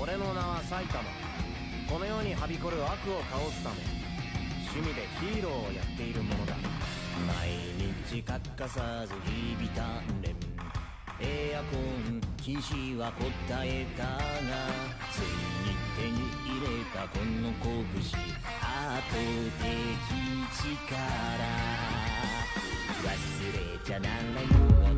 俺の名は埼玉。この世にはびこる悪を倒すため趣味でヒーローをやっているものだ。毎日欠かさず日々鍛錬、エアコン騎士は答えたが、ついに手に入れたこの拳、圧倒的力、忘れちゃならないのは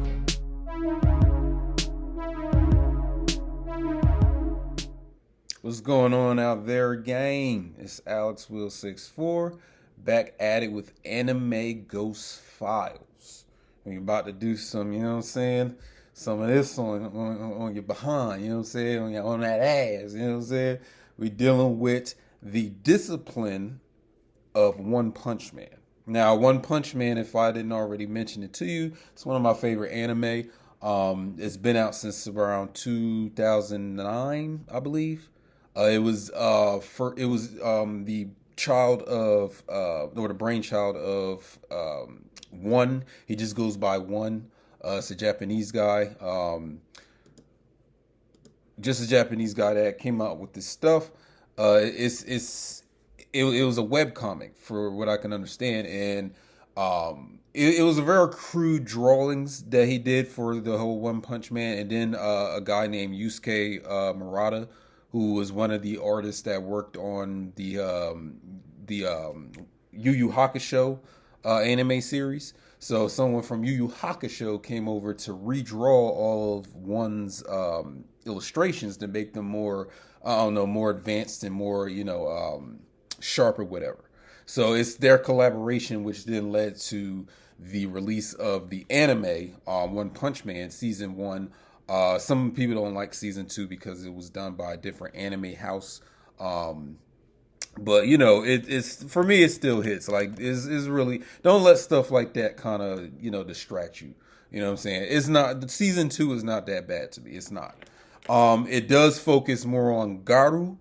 What's going on out there, gang? It's Alex Will 64 back at it with animeghostfiles. We're about to do some, you know what I'm saying? Some of this on your behind, you know what I'm saying? On that ass, you know what I'm saying? We're dealing with the discipline of One Punch Man. Now, One Punch Man, if I didn't already mention it to you, it's one of my favorite anime. It's been out since around 2009, I believe. It was the child of or the brainchild of One. He just goes by One. It's a Japanese guy. Just a Japanese guy that came out with this stuff. It was a web comic, for what I can understand, and it was a very crude drawings that he did for the whole One Punch Man, and then a guy named Yusuke Murata, who was one of the artists that worked on the Yu-Yu Hakusho anime series. So someone from Yu Yu Hakusho came over to redraw all of One's illustrations to make them more, more advanced and more, sharp or whatever. So it's their collaboration which then led to the release of the anime, One Punch Man Season 1. Some people don't like Season 2 because it was done by a different anime house. But, it's for me, it still hits. Like, it's really, don't let stuff like that kind of, distract you. You know what I'm saying? It's not, Season 2 is not that bad to me. It's not. It does focus more on Garu,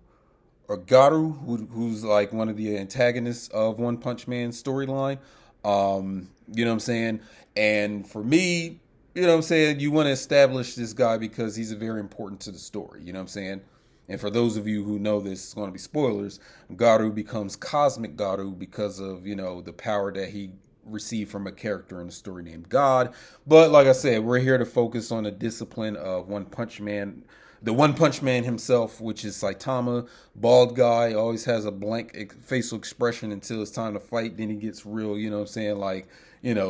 who's like one of the antagonists of One Punch Man's storyline. You know what I'm saying? And for me, you know what I'm saying, you want to establish this guy because he's very important to the story. You know what I'm saying? And for those of you who know this, it's going to be spoilers. Garu becomes Cosmic Garu because of, the power that he received from a character in the story named God. But like I said, we're here to focus on the discipline of One Punch Man. The One Punch Man himself, which is Saitama, bald guy, always has a blank facial expression until it's time to fight. Then he gets real, you know what I'm saying, like,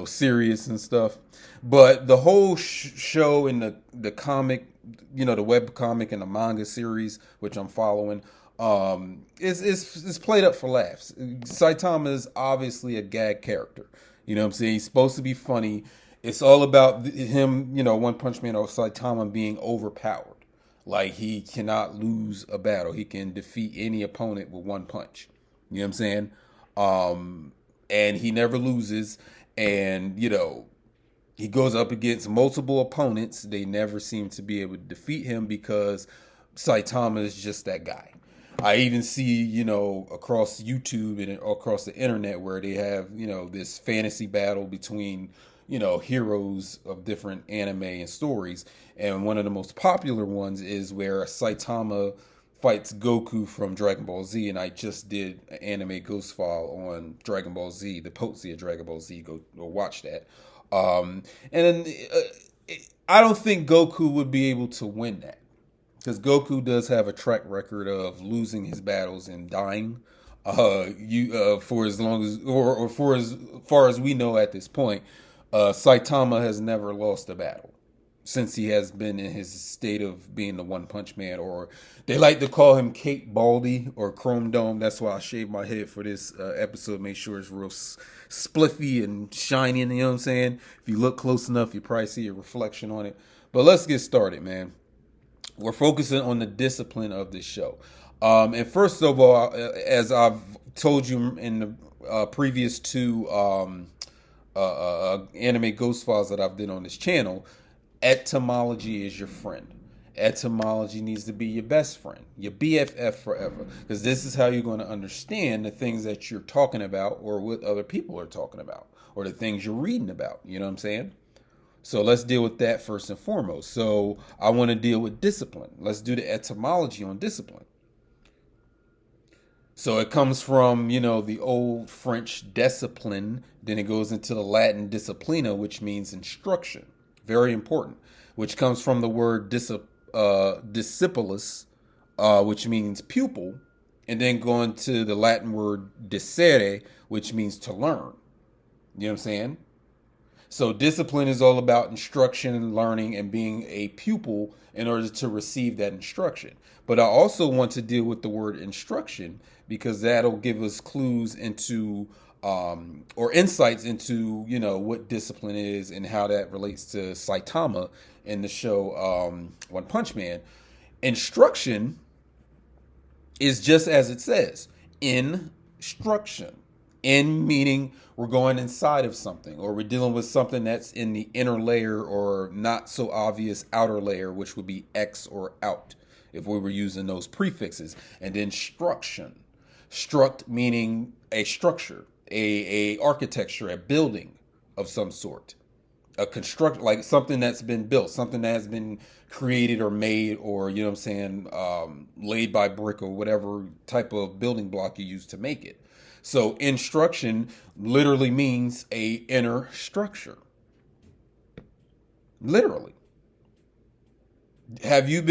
serious and stuff. But the whole show in the comic, the web comic and the manga series, which I'm following, is played up for laughs. Saitama is obviously a gag character. You know what I'm saying? He's supposed to be funny. It's all about him, One Punch Man or Saitama being overpowered. Like, he cannot lose a battle. He can defeat any opponent with one punch. You know what I'm saying? And he never loses. And, he goes up against multiple opponents. They never seem to be able to defeat him because Saitama is just that guy. I even see, across YouTube and across the internet where they have, this fantasy battle between, heroes of different anime and stories. And one of the most popular ones is where Saitama fights Goku from Dragonball Z. And I just did an anime ghost file on Dragonball Z, the potency of Dragonball Z. Go watch that. And then I don't think Goku would be able to win that. Because Goku does have a track record of losing his battles and dying. For as long as, or for as far as we know at this point, Saitama has never lost a battle since he has been in his state of being the One Punch Man, or they like to call him Cape Baldy or Chrome Dome. That's why I shaved my head for this episode. Make sure it's real spliffy and shiny. You know what I'm saying? If you look close enough, you probably see a reflection on it. But let's get started, man. We're focusing on the discipline of this show. And first of all, as I've told you in the previous two anime ghost files that I've done on this channel, etymology is your friend. Etymology needs to be your best friend, your BFF forever, because this is how you're going to understand the things that you're talking about or what other people are talking about or the things you're reading about. You know what I'm saying? So let's deal with that first and foremost. So I want to deal with discipline. Let's do the etymology on discipline. So it comes from, the old French discipline, then it goes into the Latin disciplina, which means instruction. Very important. Which comes from the word discipulus, which means pupil, and then going to the Latin word discere, which means to learn. You know what I'm saying? So discipline is all about instruction and learning and being a pupil in order to receive that instruction. But I also want to deal with the word instruction because that'll give us clues into or insights into, what discipline is and how that relates to Saitama in the show One Punch Man. Instruction is just as it says, instruction. In meaning we're going inside of something, or we're dealing with something that's in the inner layer or not so obvious outer layer, which would be X or out if we were using those prefixes. And then struction. Struct meaning a structure, a architecture, a building of some sort. A construct, like something that's been built, something that has been created or made or, laid by brick or whatever type of building block you use to make it. So instruction literally means a inner structure. Literally. Have you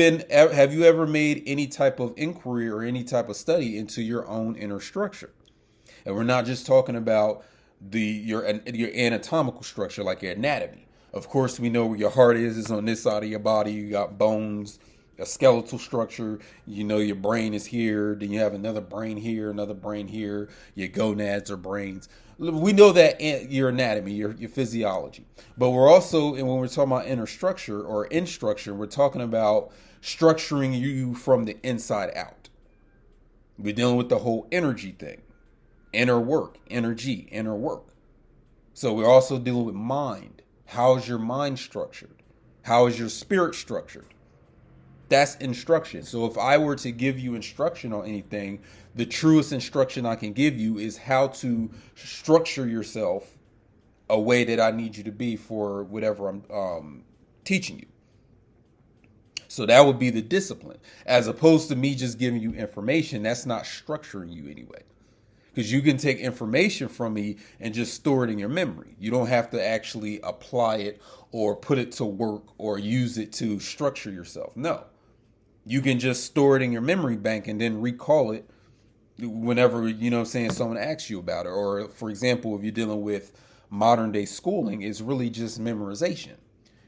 ever made any type of inquiry or any type of study into your own inner structure? And we're not just talking about your anatomical structure, like your anatomy. Of course, we know where your heart is on this side of your body. You got bones, a skeletal structure. Your brain is here. Then you have another brain here, your gonads or brains. We know that your anatomy, your physiology. But we're also, and when we're talking about inner structure or instruction, we're talking about structuring you from the inside out. We're dealing with the whole energy thing. Inner work, energy, inner work. So we're also dealing with mind. How is your mind structured? How is your spirit structured? That's instruction. So if I were to give you instruction on anything, the truest instruction I can give you is how to structure yourself a way that I need you to be for whatever I'm teaching you. So that would be the discipline. As opposed to me just giving you information, that's not structuring you anyway. Because you can take information from me and just store it in your memory. You don't have to actually apply it or put it to work or use it to structure yourself. No. You can just store it in your memory bank and then recall it whenever, someone asks you about it. Or, for example, if you're dealing with modern day schooling, it's really just memorization.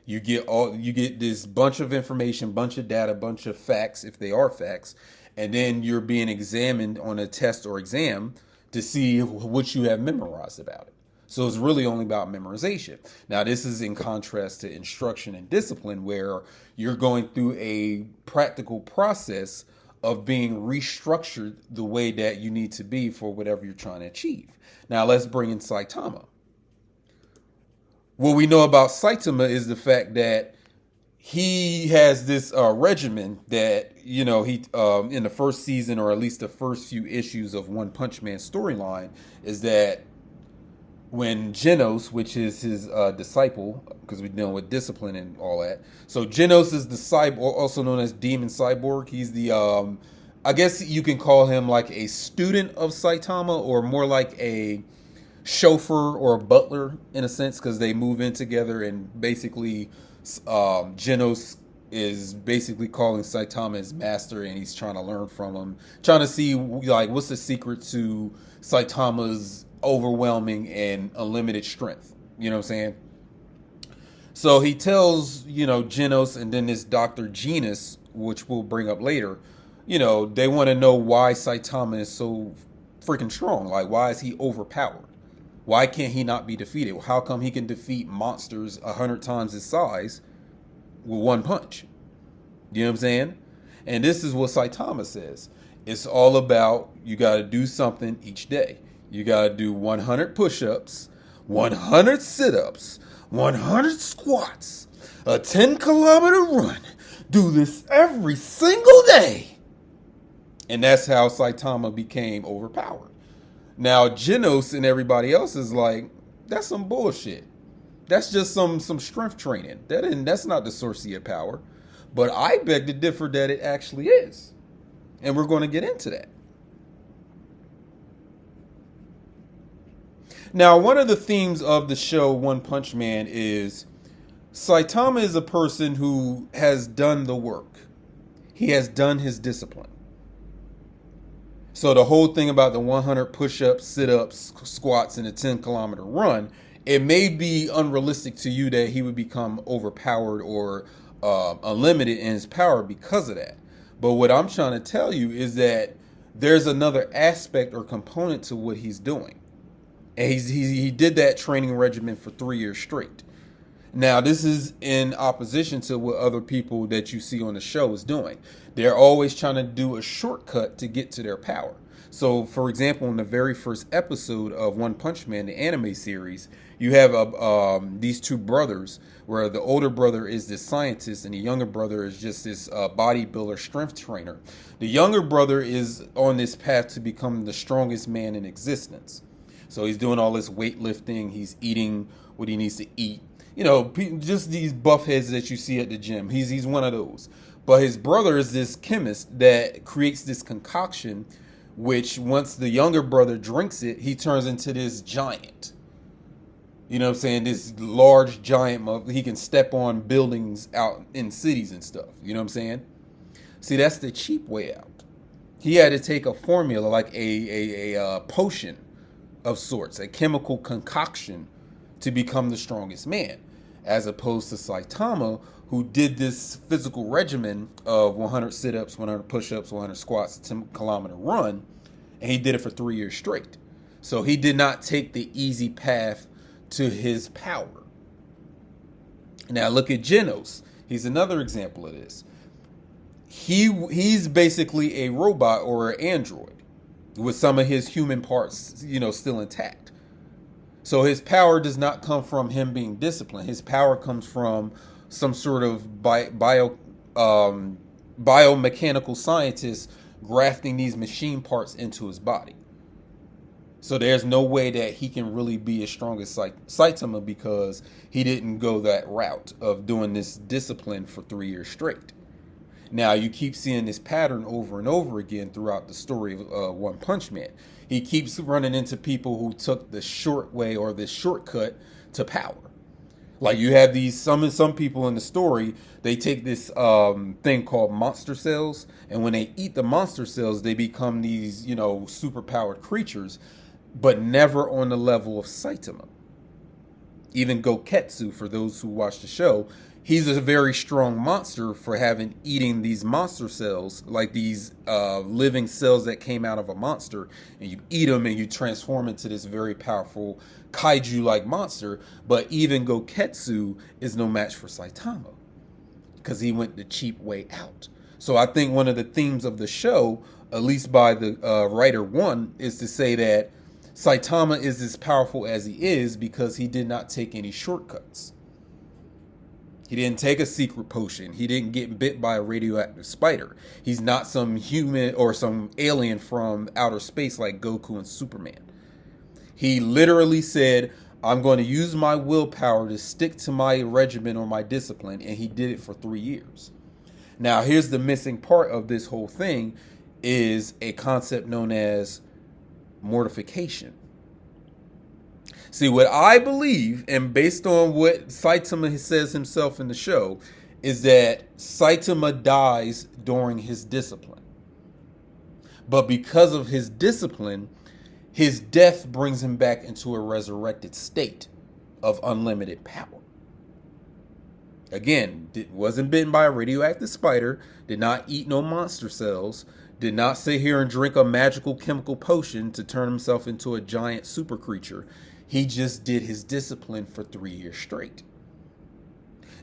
You get this bunch of information, bunch of data, bunch of facts, if they are facts, and then you're being examined on a test or exam to see what you have memorized about it. So it's really only about memorization. Now, this is in contrast to instruction and discipline, where you're going through a practical process of being restructured the way that you need to be for whatever you're trying to achieve. Now, let's bring in Saitama. What we know about Saitama is the fact that he has this regimen that, he in the first season, or at least the first few issues of One Punch Man storyline, is that when Genos, which is his disciple, because we're dealing with discipline and all that. So Genos is the cyborg, also known as Demon Cyborg. He's the, I guess you can call him like a student of Saitama, or more like a chauffeur or a butler in a sense, because they move in together, and basically Genos is basically calling Saitama his master, and he's trying to learn from him, trying to see like what's the secret to Saitama's overwhelming and unlimited strength. You know what I'm saying? So he tells, Genos and then this Dr. Genus, which we'll bring up later, they want to know why Saitama is so freaking strong. Like, why is he overpowered? Why can't he not be defeated? How come he can defeat monsters 100 times his size with one punch? You know what I'm saying? And this is what Saitama says. It's all about, you got to do something each day. You got to do 100 push-ups, 100 sit-ups, 100 squats, a 10-kilometer run, do this every single day. And that's how Saitama became overpowered. Now, Genos and everybody else is like, that's some bullshit. That's just some strength training. That's not the source of your power. But I beg to differ that it actually is. And we're going to get into that. Now, one of the themes of the show One Punch Man is Saitama is a person who has done the work. He has done his discipline. So the whole thing about the 100 push-ups, sit-ups, squats, and a 10-kilometer run, it may be unrealistic to you that he would become overpowered or unlimited in his power because of that. But what I'm trying to tell you is that there's another aspect or component to what he's doing. And he did that training regimen for 3 years straight. Now, this is in opposition to what other people that you see on the show is doing. They're always trying to do a shortcut to get to their power. So, for example, in the very first episode of One Punch Man, the anime series, you have these two brothers where the older brother is this scientist and the younger brother is just this bodybuilder strength trainer. The younger brother is on this path to become the strongest man in existence. So he's doing all this weightlifting. He's eating what he needs to eat. You know, just these buff heads that you see at the gym. He's one of those. But his brother is this chemist that creates this concoction, which once the younger brother drinks it, he turns into this giant. You know what I'm saying? This large giant. He can step on buildings out in cities and stuff. You know what I'm saying? See, that's the cheap way out. He had to take a formula, like a potion of sorts, a chemical concoction, to become the strongest man, as opposed to Saitama, who did this physical regimen of 100 sit-ups, 100 push-ups, 100 squats, 10-kilometer run, and he did it for 3 years straight. So he did not take the easy path to his power. Now look at Genos. He's another example of this. He's basically a robot or an android with some of his human parts, still intact. So his power does not come from him being disciplined. His power comes from some sort of biomechanical scientist grafting these machine parts into his body. So there's no way that he can really be as strong as Saitama because he didn't go that route of doing this discipline for 3 years straight. Now, you keep seeing this pattern over and over again throughout the story of One Punch Man. He keeps running into people who took the short way or the shortcut to power. Like you have some people in the story, they take this thing called monster cells, and when they eat the monster cells, they become these, super-powered creatures, but never on the level of Saitama. Even Goketsu, for those who watch the show, he's a very strong monster for eating these monster cells, like these living cells that came out of a monster, and you eat them and you transform into this very powerful kaiju-like monster. But even Goketsu is no match for Saitama because he went the cheap way out. So I think one of the themes of the show, at least by the writer one, is to say that Saitama is as powerful as he is because he did not take any shortcuts. He didn't take a secret potion. He didn't get bit by a radioactive spider. He's not some human or some alien from outer space like Goku and Superman. He literally said, I'm going to use my willpower to stick to my regimen or my discipline, and he did it for 3 years. Now, here's the missing part of this whole thing is a concept known as mortification. See, what I believe, and based on what Saitama says himself in the show, is that Saitama dies during his discipline. But because of his discipline, his death brings him back into a resurrected state of unlimited power. Again, wasn't bitten by a radioactive spider, did not eat no monster cells, did not sit here and drink a magical chemical potion to turn himself into a giant super creature. He just did his discipline for 3 years straight.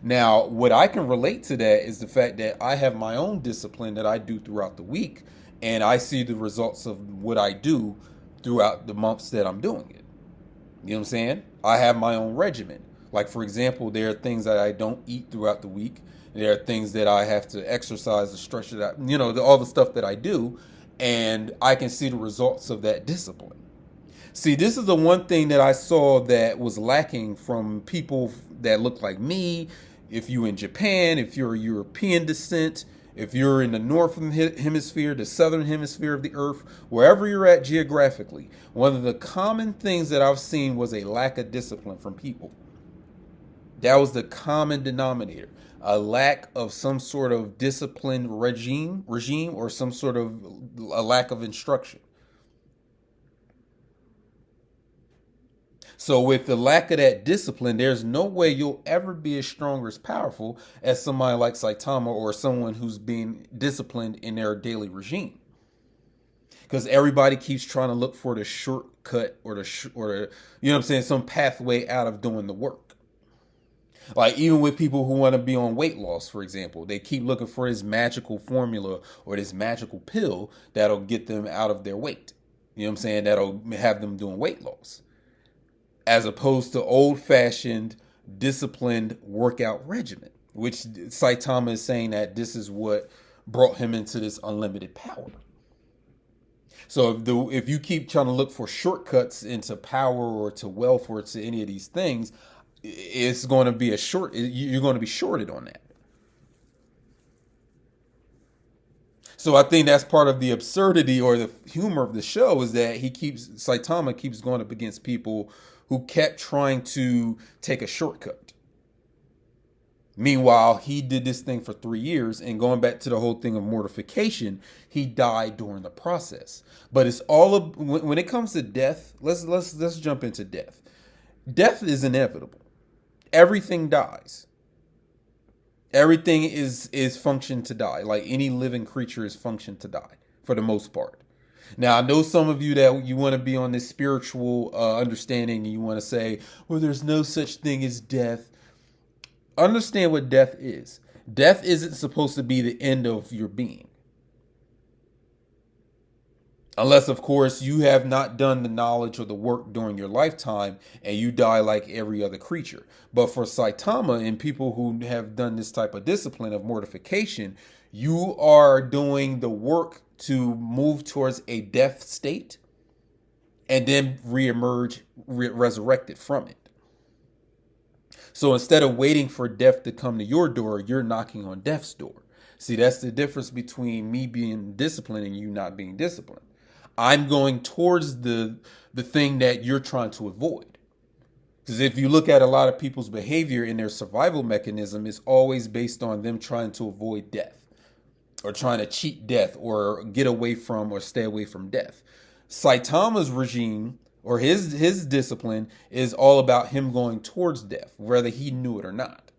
Now, what I can relate to that is the fact that I have my own discipline that I do throughout the week, and I see the results of what I do throughout the months that I'm doing it. You know what I'm saying? I have my own regimen. Like, for example, there are things that I don't eat throughout the week. There are things that I have to exercise to stretch it out. All the stuff that I do, and I can see the results of that discipline. See, this is the one thing that I saw that was lacking from people that look like me. If you're in Japan, if you're European descent, if you're in the northern hemisphere, the southern hemisphere of the earth, wherever you're at geographically, one of the common things that I've seen was a lack of discipline from people. That was the common denominator. A lack of some sort of disciplined regime, or some sort of a lack of instruction. So with the lack of that discipline, there's no way you'll ever be as strong or as powerful as somebody like Saitama, or someone who's being disciplined in their daily regime. Because everybody keeps trying to look for the shortcut or some pathway out of doing the work. Like even with people who want to be on weight loss, for example, they keep looking for this magical formula or this magical pill that'll get them out of their weight. That'll have them doing weight loss. As opposed to old-fashioned, disciplined workout regimen, which Saitama is saying that this is what brought him into this unlimited power. So if you keep trying to look for shortcuts into power or to wealth or to any of these things, it's going to be you're going to be shorted on that. So I think that's part of the absurdity or the humor of the show, is that Saitama keeps going up against people who kept trying to take a shortcut. Meanwhile, he did this thing for 3 years, and going back to the whole thing of mortification, he died during the process. But it's when it comes to death, let's jump into death. Death is inevitable. Everything dies. Everything is functioned to die. Like any living creature is functioned to die for the most part. Now, I know some of you that you want to be on this spiritual understanding, and you want to say, well, there's no such thing as death. Understand what death is. Death isn't supposed to be the end of your being. Unless, of course, you have not done the knowledge or the work during your lifetime and you die like every other creature. But for Saitama and people who have done this type of discipline of mortification, you are doing the work to move towards a death state and then reemerge resurrected from it. So instead of waiting for death to come to your door, you're knocking on death's door. See, that's the difference between me being disciplined and you not being disciplined. I'm going towards the thing that you're trying to avoid. Because if you look at a lot of people's behavior in their survival mechanism, it's always based on them trying to avoid death, or trying to cheat death, or get away from or stay away from death. Saitama's regime, or his discipline, is all about him going towards death, whether he knew it or not.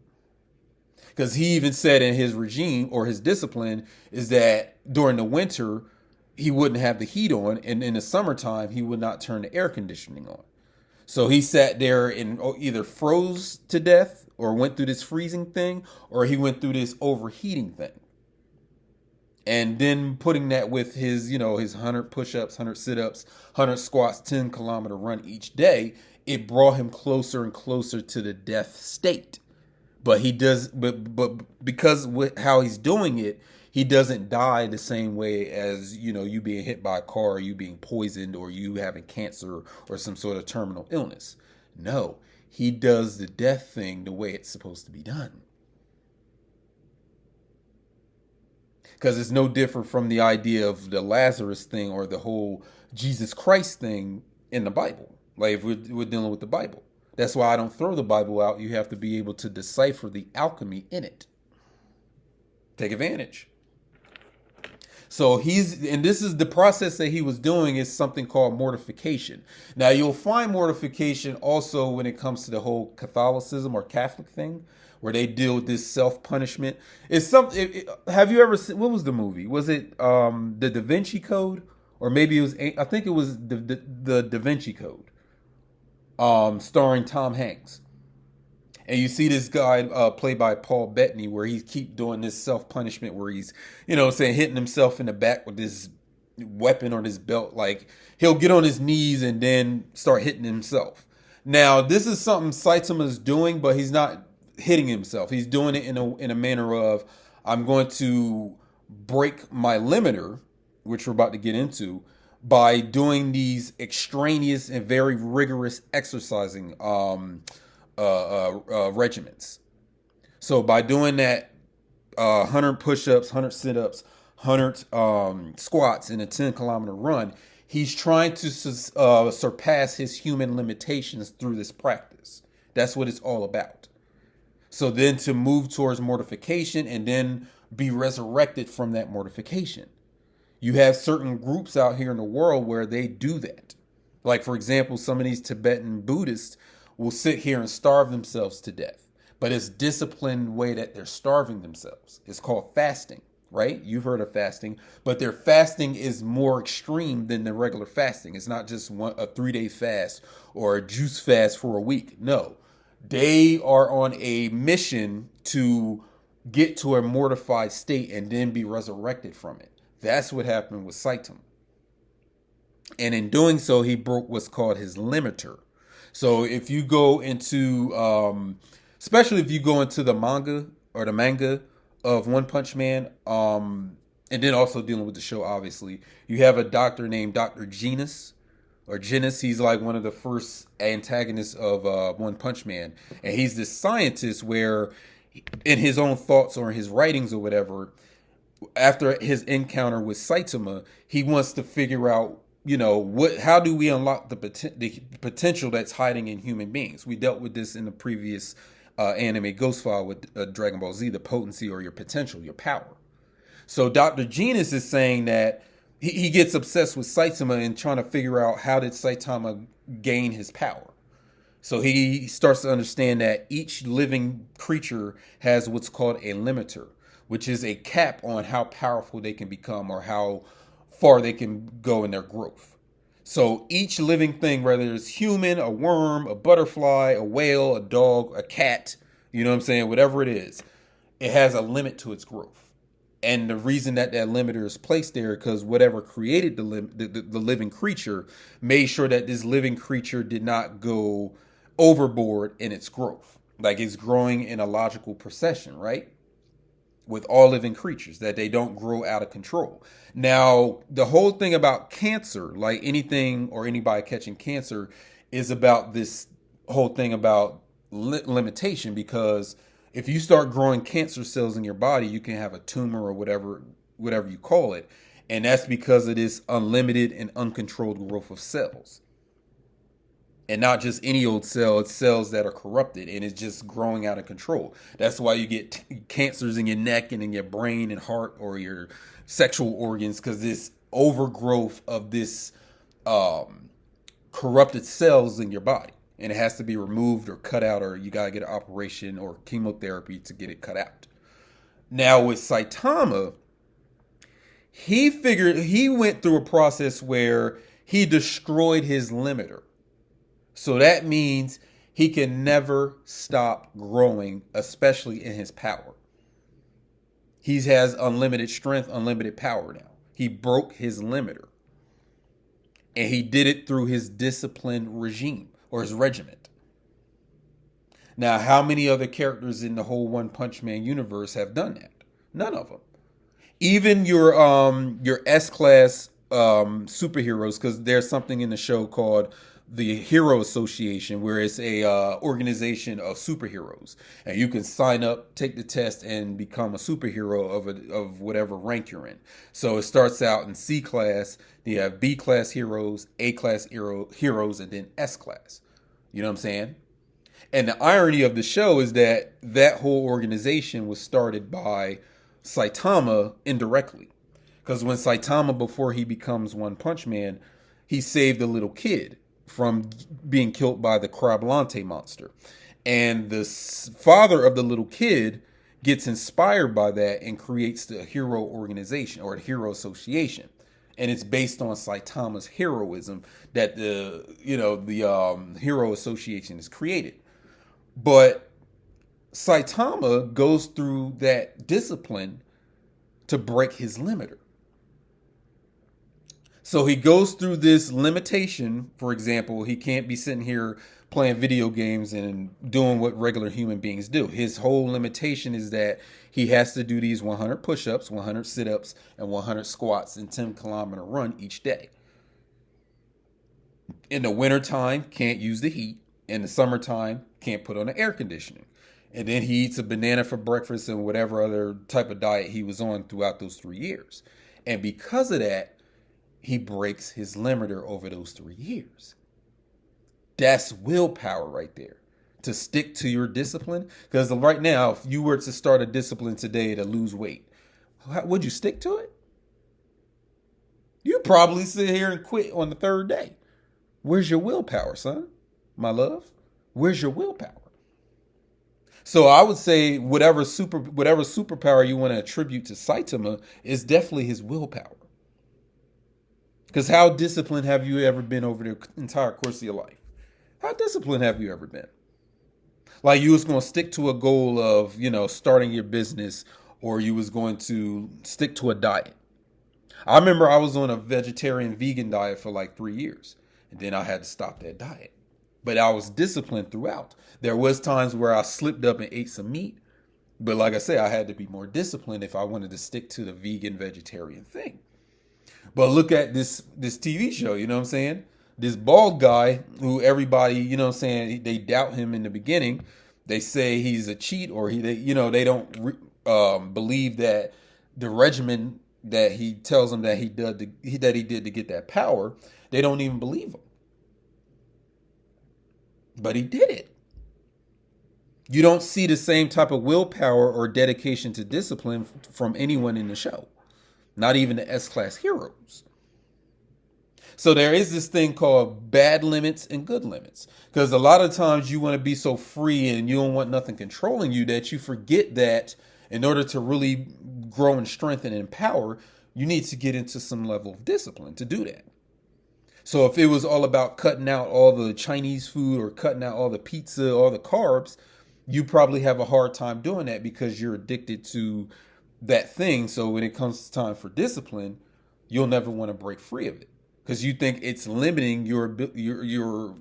Because he even said in his regime, or his discipline, is that during the winter, he wouldn't have the heat on, and in the summertime, he would not turn the air conditioning on. So he sat there and either froze to death, or went through this freezing thing, or he went through this overheating thing. And then putting that with his 100 push-ups, 100 sit-ups, 100 squats, 10-kilometer run each day, it brought him closer and closer to the death state. But because with how he's doing it, he doesn't die the same way as, you being hit by a car, or you being poisoned, or you having cancer or some sort of terminal illness. No, he does the death thing the way it's supposed to be done. Because it's no different from the idea of the Lazarus thing or the whole Jesus Christ thing in the Bible. Like if we're dealing with the Bible. That's why I don't throw the Bible out. You have to be able to decipher the alchemy in it. Take advantage. So this is the process that he was doing, is something called mortification. Now you'll find mortification also when it comes to the whole Catholicism or Catholic thing, where they deal with this self-punishment. It's something. Have you ever seen, what was the movie? Was it the Da Vinci Code? Or maybe it was, I think it was the Da Vinci Code, starring Tom Hanks. And you see this guy played by Paul Bettany, where he keep doing this self-punishment, where he's, hitting himself in the back with this weapon or this belt. Like, he'll get on his knees and then start hitting himself. Now, this is something Saitama is doing, but he's not hitting himself. He's doing it in a manner of, I'm going to break my limiter, which we're about to get into, by doing these extraneous and very rigorous exercising regimens. So by doing that, 100 push-ups, 100 sit-ups, 100 squats in a 10-kilometer run, he's trying to surpass his human limitations through this practice. That's what it's all about. So then to move towards mortification and then be resurrected from that mortification. You have certain groups out here in the world where they do that. Like, for example, some of these Tibetan Buddhists will sit here and starve themselves to death. But it's disciplined way that they're starving themselves. It's called fasting, right? You've heard of fasting. But their fasting is more extreme than the regular fasting. It's not just a 3-day fast or a juice fast for a week. No. They are on a mission to get to a mortified state and then be resurrected from it. That's what happened with Saitama. And in doing so, he broke what's called his limiter. So if you go into, especially if you go into the manga of One Punch Man, and then also dealing with the show, obviously, you have a doctor named Dr. Genus. He's like one of the first antagonists of One Punch Man. And he's this scientist where in his own thoughts or in his writings or whatever, after his encounter with Saitama, he wants to figure out, how do we unlock the potential that's hiding in human beings? We dealt with this in the previous anime Ghost File with Dragonball Z, the potency or your potential, your power. So Dr. Genus is saying that he gets obsessed with Saitama and trying to figure out how did Saitama gain his power. So he starts to understand that each living creature has what's called a limiter, which is a cap on how powerful they can become or how far they can go in their growth. So each living thing, whether it's human, a worm, a butterfly, a whale, a dog, a cat, whatever it is, it has a limit to its growth. And the reason that limiter is placed there, because whatever created the living creature made sure that this living creature did not go overboard in its growth. Like it's growing in a logical procession, right? With all living creatures, that they don't grow out of control. Now, the whole thing about cancer, like anything or anybody catching cancer, is about this whole thing about limitation, because if you start growing cancer cells in your body, you can have a tumor or whatever you call it. And that's because of this unlimited and uncontrolled growth of cells. And not just any old cell, it's cells that are corrupted and it's just growing out of control. That's why you get cancers in your neck and in your brain and heart or your sexual organs, because this overgrowth of this corrupted cells in your body. And it has to be removed or cut out, or you got to get an operation or chemotherapy to get it cut out. Now with Saitama, he went through a process where he destroyed his limiter. So that means he can never stop growing, especially in his power. He has unlimited strength, unlimited power now. He broke his limiter. And he did it through his disciplined regime or his regiment. Now, how many other characters in the whole One Punch Man universe have done that? None of them. Even your S-class superheroes, because there's something in the show called the Hero Association, where it's a organization of superheroes, and you can sign up, take the test, and become a superhero of whatever rank you're in. So it starts out in C class. You have B class heroes, A class heroes, and then S class. You know what I'm saying? And the irony of the show is that whole organization was started by Saitama indirectly, because when Saitama, before he becomes One Punch Man, he saved a little kid from being killed by the Crablante monster. And the father of the little kid gets inspired by that and creates the hero organization or the hero association. And it's based on Saitama's heroism that the hero association is created. But Saitama goes through that discipline to break his limiter. So he goes through this limitation. For example, he can't be sitting here playing video games and doing what regular human beings do. His whole limitation is that he has to do these 100 push-ups, 100 sit-ups, and 100 squats and 10-kilometer run each day. In the wintertime, can't use the heat. In the summertime, can't put on the air conditioning. And then he eats a banana for breakfast and whatever other type of diet he was on throughout those 3 years. And because of that, he breaks his limiter over those 3 years. That's willpower right there. To stick to your discipline. Because right now, if you were to start a discipline today to lose weight, would you stick to it? You'd probably sit here and quit on the third day. Where's your willpower, son? My love? Where's your willpower? So I would say whatever superpower you want to attribute to Saitama is definitely his willpower. Because how disciplined have you ever been over the entire course of your life? How disciplined have you ever been? Like you was going to stick to a goal of, starting your business, or you was going to stick to a diet. I remember I was on a vegetarian vegan diet for like 3 years, and then I had to stop that diet. But I was disciplined throughout. There was times where I slipped up and ate some meat. But like I said, I had to be more disciplined if I wanted to stick to the vegan vegetarian thing. But look at this TV show, you know what I'm saying? This bald guy who everybody, they doubt him in the beginning. They say he's a cheat, or they don't believe that the regimen that he tells them that he did to get that power, they don't even believe him. But he did it. You don't see the same type of willpower or dedication to discipline from anyone in the show. Not even the S-class heroes. So there is this thing called bad limits and good limits. Because a lot of times you want to be so free and you don't want nothing controlling you that you forget that in order to really grow in strength and in power, you need to get into some level of discipline to do that. So if it was all about cutting out all the Chinese food or cutting out all the pizza, all the carbs, you probably have a hard time doing that because you're addicted to that thing. So when it comes time for discipline, you'll never want to break free of it because you think it's limiting your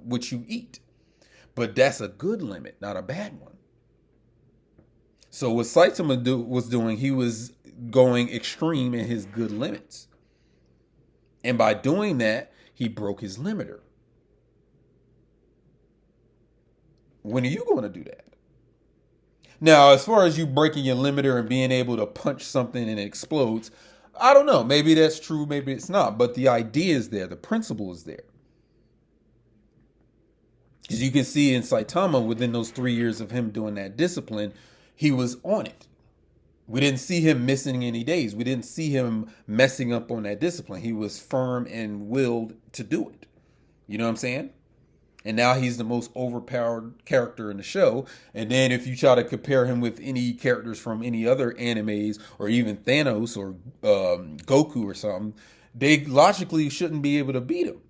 what you eat. But that's a good limit, not a bad one. So what Saitama was doing, he was going extreme in his good limits. And by doing that, he broke his limiter. When are you going to do that? Now, as far as you breaking your limiter and being able to punch something and it explodes, I don't know. Maybe that's true, maybe it's not. But the idea is there. The principle is there. As you can see in Saitama, within those 3 years of him doing that discipline, he was on it. We didn't see him missing any days. We didn't see him messing up on that discipline. He was firm and willed to do it. You know what I'm saying? And now he's the most overpowered character in the show. And then if you try to compare him with any characters from any other animes or even Thanos or Goku or something, they logically shouldn't be able to beat him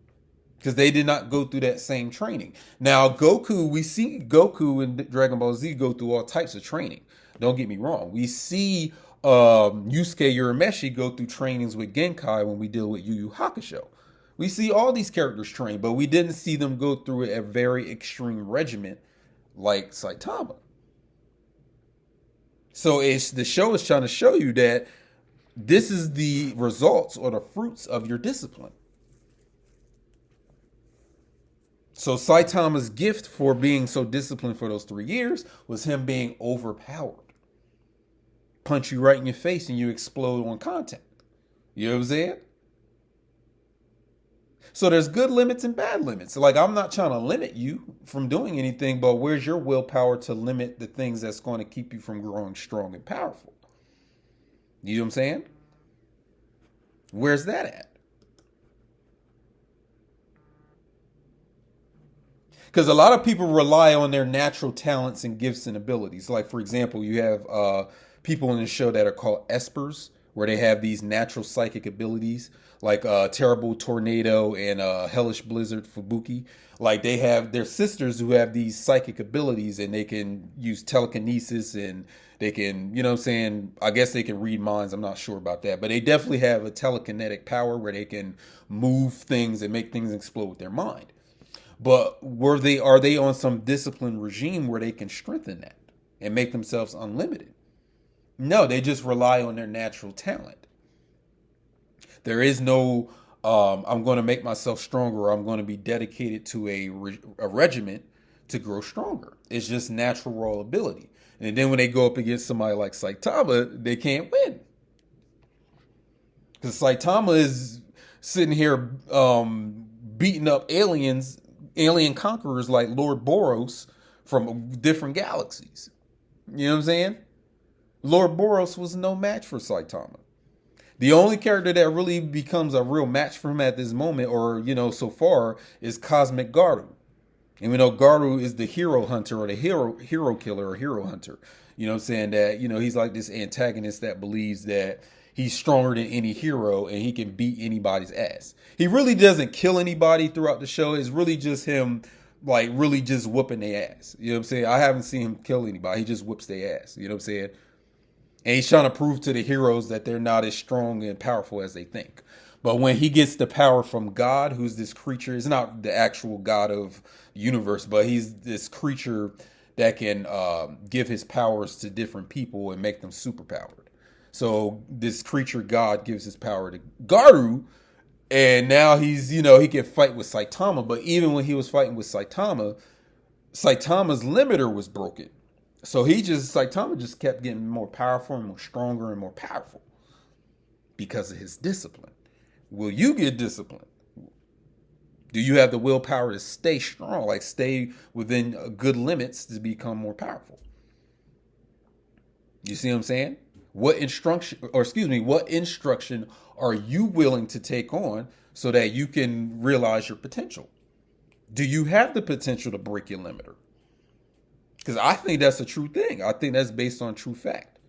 because they did not go through that same training. Now, Goku, we see Goku in Dragonball Z go through all types of training. Don't get me wrong. We see Yusuke Urameshi go through trainings with Genkai when we deal with Yu-Yu Hakusho. We see all these characters train, but we didn't see them go through a very extreme regimen like Saitama. So the show is trying to show you that this is the results or the fruits of your discipline. So Saitama's gift for being so disciplined for those 3 years was him being overpowered. Punch you right in your face and you explode on contact. You know what I'm saying? So there's good limits and bad limits. Like, I'm not trying to limit you from doing anything, but where's your willpower to limit the things that's going to keep you from growing strong and powerful? You know what I'm saying? Where's that at? Because a lot of people rely on their natural talents and gifts and abilities. Like, for example, you have people in the show that are called espers, where they have these natural psychic abilities, like Terrible Tornado and Hellish Blizzard Fubuki. Like, they have their sisters who have these psychic abilities, and they can use telekinesis, and they can, you know what I'm saying, I guess they can read minds. I'm not sure about that. But they definitely have a telekinetic power where they can move things and make things explode with their mind. But are they on some disciplined regime where they can strengthen that and make themselves unlimited? No, they just rely on their natural talent. There is no I'm going to make myself stronger, or I'm going to be dedicated to a regiment to grow stronger. It's just natural raw ability. And then when they go up against somebody like Saitama, they can't win. Because Saitama is sitting here beating up alien conquerors like Lord Boros from different galaxies. You know what I'm saying? Lord Boros was no match for Saitama. The only character that really becomes a real match for him at this moment, or, so far, is Cosmic Garu. And we know Garu is the hero hunter, or the hero killer, or hero hunter. You know what I'm saying? That, he's like this antagonist that believes that he's stronger than any hero and he can beat anybody's ass. He really doesn't kill anybody throughout the show. It's really just him, like, really just whooping their ass. You know what I'm saying? I haven't seen him kill anybody. He just whoops their ass. You know what I'm saying? And he's trying to prove to the heroes that they're not as strong and powerful as they think. But when he gets the power from God, who's this creature, it's not the actual God of the universe, but he's this creature that can give his powers to different people and make them superpowered. So this creature God gives his power to Garu, and now he's, he can fight with Saitama. But even when he was fighting with Saitama's limiter was broken. So Saitama just kept getting more powerful and more stronger and more powerful because of his discipline. Will you get disciplined? Do you have the willpower to stay strong, like stay within good limits to become more powerful? You see what I'm saying? What instruction are you willing to take on so that you can realize your potential? Do you have the potential to break your limiter? Because I think that's a true thing. I think that's based on true fact.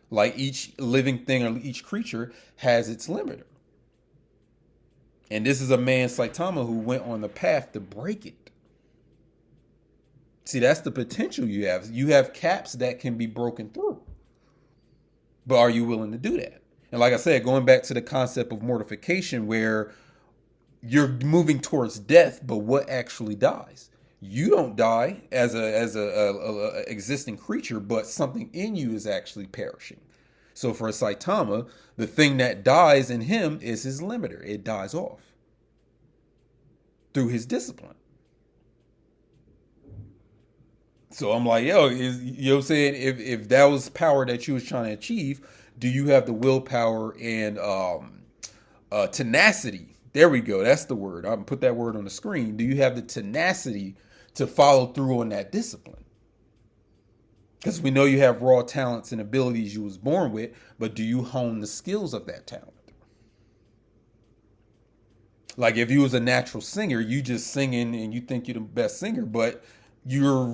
Like each living thing or each creature has its limiter. And this is a man, Saitama, who went on the path to break it. See, that's the potential you have. You have caps that can be broken through. But are you willing to do that? And like I said, going back to the concept of mortification, where you're moving towards death, but what actually dies? You don't die as a existing creature, but something in you is actually perishing. So for Saitama, the thing that dies in him is his limiter. It dies off through his discipline. So I'm like, you know what I'm saying? If that was power that you was trying to achieve, do you have the willpower and tenacity? There we go. That's the word. I'm going to put that word on the screen. Do you have the tenacity to follow through on that discipline? Because we know you have raw talents and abilities you was born with, but do you hone the skills of that talent? Like if you was a natural singer, you just singing and you think you're the best singer, but you're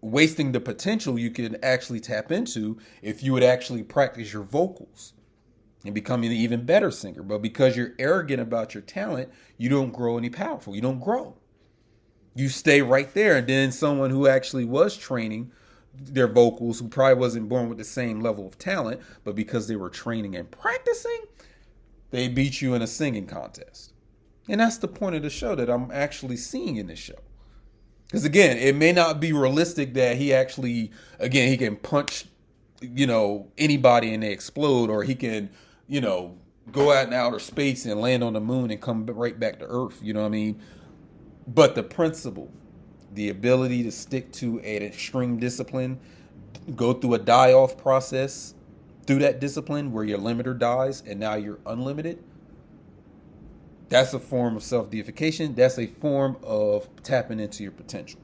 wasting the potential you could actually tap into if you would actually practice your vocals and become an even better singer. But because you're arrogant about your talent, you don't grow any powerful. You don't grow. You stay right there. And then someone who actually was training their vocals, who probably wasn't born with the same level of talent, but because they were training and practicing, they beat you in a singing contest. And that's the point of the show that I'm actually seeing in this show. Because again, it may not be realistic that he actually, again, he can punch, anybody and they explode, or he can, go out in outer space and land on the moon and come right back to Earth. You know what I mean? But the principle, the ability to stick to an extreme discipline, go through a die-off process through that discipline where your limiter dies and now you're unlimited, that's a form of self-deification. That's a form of tapping into your potential.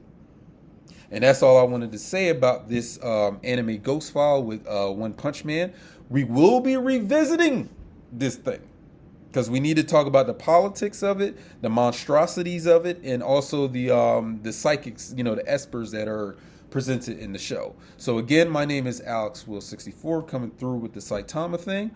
And that's all I wanted to say about this anime ghost file with One Punch Man. We will be revisiting this thing because we need to talk about the politics of it, the monstrosities of it, and also the psychics, the espers that are presented in the show. So again, my name is Alex Will 64 coming through with the Saitama thing.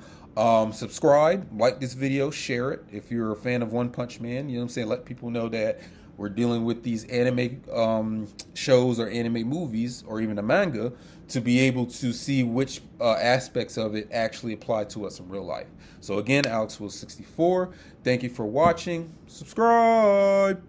Subscribe, like this video, share it if you're a fan of One Punch Man. You know what I'm saying? Let people know that we're dealing with these anime shows or anime movies or even a manga to be able to see which aspects of it actually apply to us in real life. So again, Alex Will 64. Thank you for watching. Subscribe.